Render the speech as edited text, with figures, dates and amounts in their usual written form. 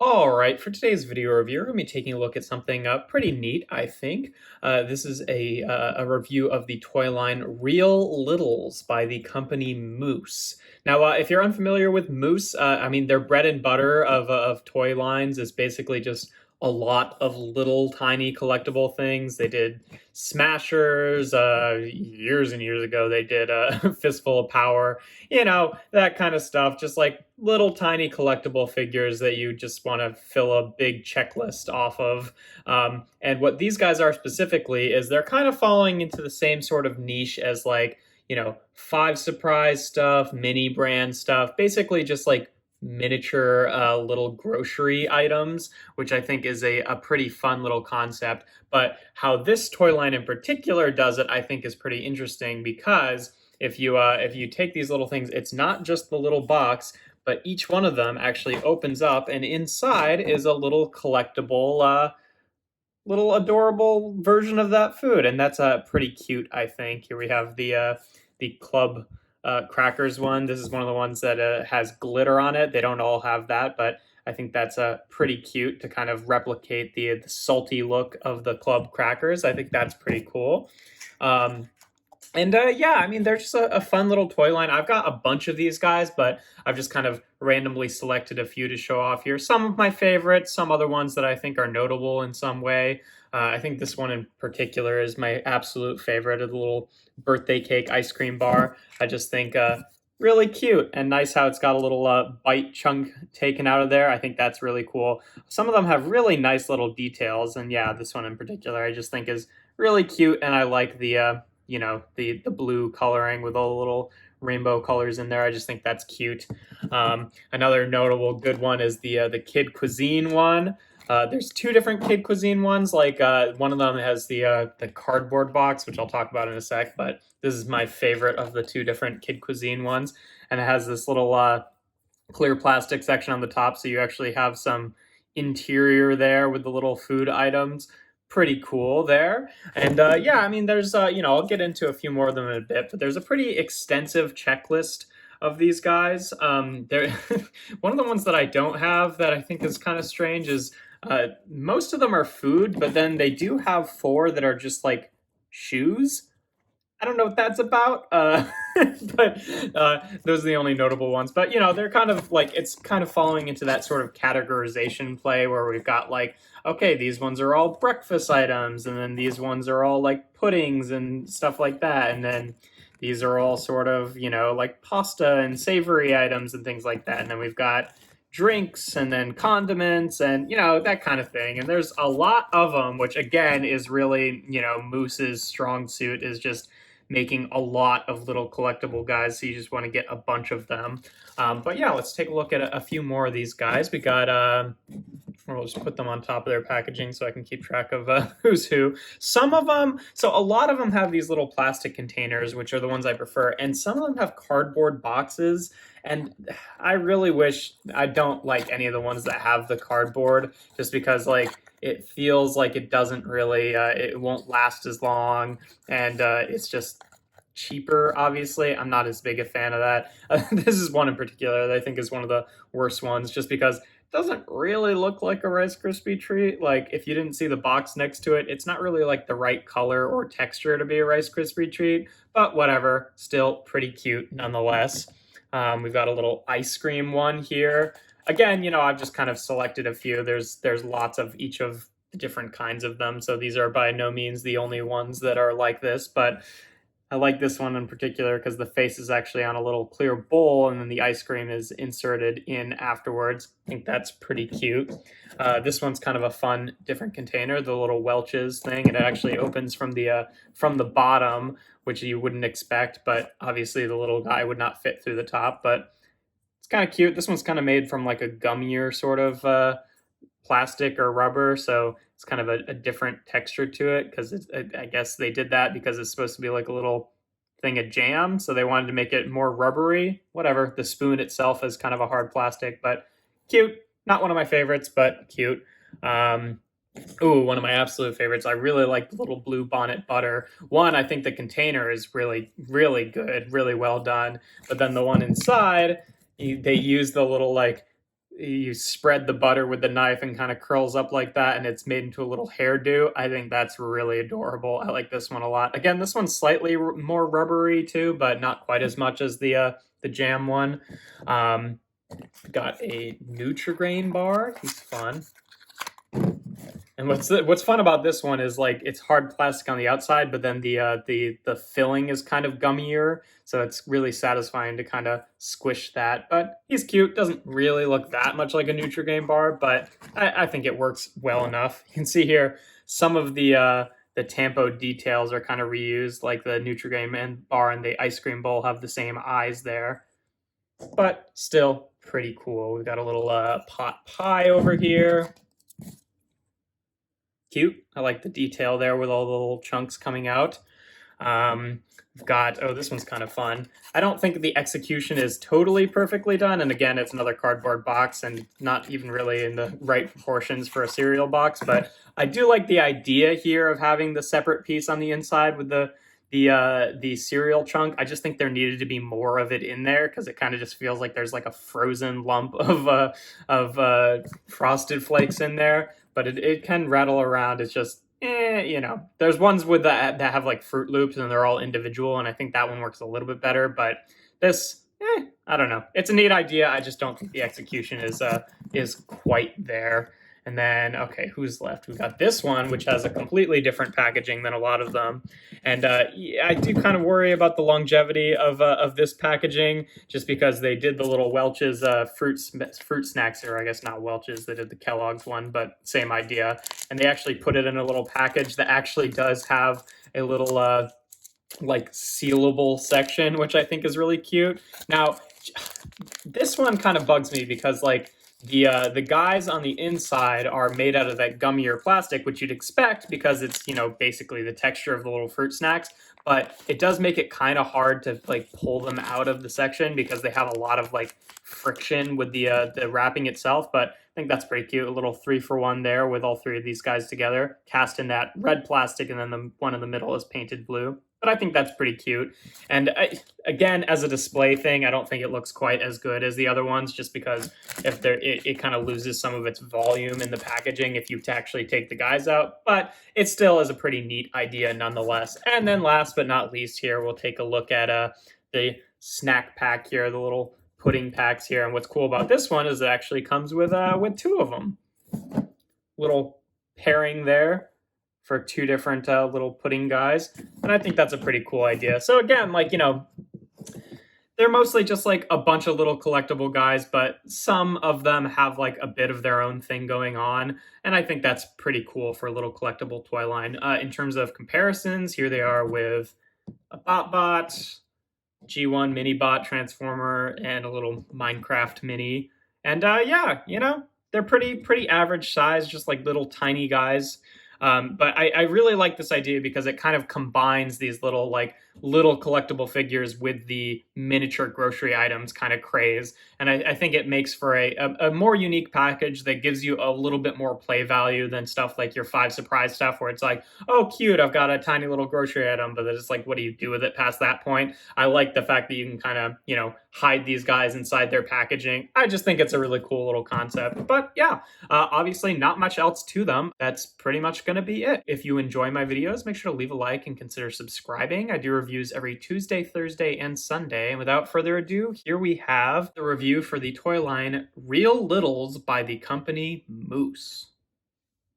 All right, for today's video review, we're going to be taking a look at something pretty neat, I think. This is a review of the toy line Real Littles by the company Moose. Now, if you're unfamiliar with Moose, I mean, their bread and butter of toy lines is basically just a lot of little tiny collectible things. They did Smashers years and years ago. They did Fistful of Power, that kind of stuff. Just like little tiny collectible figures that you just want to fill a big checklist off of. And what these guys are specifically is they're kind of falling into the same sort of niche as like, Five Surprise stuff, mini brand stuff, basically just like miniature little grocery items, which I think is a pretty fun little concept. But how this toy line in particular does it, I think is pretty interesting because if you take these little things, it's not just the little box, but each one of them actually opens up, and inside is a little collectible, little adorable version of that food, and that's pretty cute, I think. Here we have the club crackers one. This is one of the ones that has glitter on it. They don't all have that, but I think that's pretty cute to kind of replicate the salty look of the club crackers. I think that's pretty cool. And yeah, I mean, they're just a fun little toy line. I've got a bunch of these guys, but I've just kind of randomly selected a few to show off here. Some of my favorites, some other ones that I think are notable in some way. I think this one in particular is my absolute favorite, the little birthday cake ice cream bar. I just think really cute and nice how it's got a little bite chunk taken out of there. I think that's really cool. Some of them have really nice little details, and yeah, this one in particular I just think is really cute, and I like the the blue coloring with all the little rainbow colors in there. I just think that's cute. Another notable good one is the Kid Cuisine one. There's two different Kid Cuisine ones. Like one of them has the cardboard box, which I'll talk about in a sec. But this is my favorite of the two different Kid Cuisine ones, and it has this little clear plastic section on the top, so you actually have some interior there with the little food items. Pretty cool there. And yeah, I mean, there's I'll get into a few more of them in a bit, but there's a pretty extensive checklist of these guys. There one of the ones that I don't have that I think is kind of strange is most of them are food, but then they do have four that are just like shoes. I don't know what that's about, but those are the only notable ones. But they're kind of like, it's kind of falling into that sort of categorization play where we've got like, okay, these ones are all breakfast items, and then these ones are all like puddings and stuff like that, and then these are all sort of like pasta and savory items and things like that, and then we've got drinks and then condiments and that kind of thing. And there's a lot of them, which again is really Moose's strong suit, is just making a lot of little collectible guys, so you just want to get a bunch of them. But yeah, let's take a look at a few more of these guys. We got we'll just put them on top of their packaging so I can keep track of who's who. Some of them, so a lot of them have these little plastic containers, which are the ones I prefer, and some of them have cardboard boxes. And I really wish, I don't like any of the ones that have the cardboard, just because like it feels like it doesn't really, it won't last as long, and it's just cheaper, obviously. I'm not as big a fan of that. This is one in particular that I think is one of the worst ones, just because it doesn't really look like a Rice Krispie treat. Like, if you didn't see the box next to it, it's not really like the right color or texture to be a Rice Krispie treat, but whatever, still pretty cute nonetheless. We've got a little ice cream one here. Again, I've just kind of selected a few. There's lots of each of the different kinds of them, so these are by no means the only ones that are like this, but I like this one in particular because the face is actually on a little clear bowl, and then the ice cream is inserted in afterwards. I think that's pretty cute. This one's kind of a fun, different container, the little Welch's thing, and it actually opens from the bottom, which you wouldn't expect, but obviously the little guy would not fit through the top, but it's kind of cute. This one's kind of made from like a gummier sort of plastic or rubber, so it's kind of a different texture to it, because I guess they did that because it's supposed to be like a little thing of jam, so they wanted to make it more rubbery. Whatever. The spoon itself is kind of a hard plastic, but cute. Not one of my favorites, but cute. Ooh, one of my absolute favorites. I really like the little blue bonnet butter. One, I think the container is really, really good, really well done. But then the one inside, they use the little like, you spread the butter with the knife and kind of curls up like that, and it's made into a little hairdo. I think that's really adorable. I like this one a lot. Again, this one's slightly more rubbery too, but not quite as much as the jam one. Got a Nutrigrain bar. He's fun. And what's fun about this one is like it's hard plastic on the outside, but then the filling is kind of gummier, so it's really satisfying to kind of squish that. But he's cute. Doesn't really look that much like a Nutrigrain bar, but I think it works well enough. You can see here some of the tampo details are kind of reused, like the Nutrigrain bar and the ice cream bowl have the same eyes there, but still pretty cool. We've got a little pot pie over here. Cute. I like the detail there with all the little chunks coming out. We've got, oh, this one's kind of fun. I don't think the execution is totally perfectly done. And again, it's another cardboard box and not even really in the right proportions for a cereal box. But I do like the idea here of having the separate piece on the inside with the cereal chunk. I just think there needed to be more of it in there because it kind of just feels like there's like a frozen lump of frosted flakes in there. But it can rattle around. It's just, you know, there's ones with that have like Fruit Loops and they're all individual, and I think that one works a little bit better. But this, I don't know. It's a neat idea. I just don't think the execution is quite there. And then, okay, who's left? We've got this one, which has a completely different packaging than a lot of them. And yeah, I do kind of worry about the longevity of this packaging, just because they did the little Welch's fruit snacks, or I guess not Welch's, they did the Kellogg's one, but same idea. And they actually put it in a little package that actually does have a little like sealable section, which I think is really cute. Now, this one kind of bugs me because like, the guys on the inside are made out of that gummier plastic, which you'd expect because it's, you know, basically the texture of the little fruit snacks. But it does make it kind of hard to like pull them out of the section because they have a lot of like friction with the wrapping itself. But I think that's pretty cute. A little 3-for-1 there with all three of these guys together, cast in that red plastic, and then the one in the middle is painted blue. But I think that's pretty cute. And again, as a display thing, I don't think it looks quite as good as the other ones, just because if it kind of loses some of its volume in the packaging if you actually take the guys out. But it still is a pretty neat idea nonetheless. And then last but not least here, we'll take a look at the snack pack here, the little pudding packs here. And what's cool about this one is it actually comes with two of them. Little pairing there for two different little pudding guys. And I think that's a pretty cool idea. So again, like, you know, they're mostly just like a bunch of little collectible guys, but some of them have like a bit of their own thing going on. And I think that's pretty cool for a little collectible toy line. In terms of comparisons, here they are with a BotBot, G1 mini bot transformer, and a little Minecraft mini. And yeah, you know, they're pretty average size, just like little tiny guys. But I really like this idea because it kind of combines these little collectible figures with the miniature grocery items kind of craze. And I think it makes for a more unique package that gives you a little bit more play value than stuff like your 5 Surprise stuff where it's like, oh, cute, I've got a tiny little grocery item, but it's like, what do you do with it past that point? I like the fact that you can kind of, you know, hide these guys inside their packaging. I just think it's a really cool little concept. But yeah, obviously not much else to them. That's pretty much going to be it. If you enjoy my videos, make sure to leave a like and consider subscribing. I do reviews every Tuesday, Thursday, and Sunday. And without further ado, here we have the review for the toy line Real Littles by the company Moose.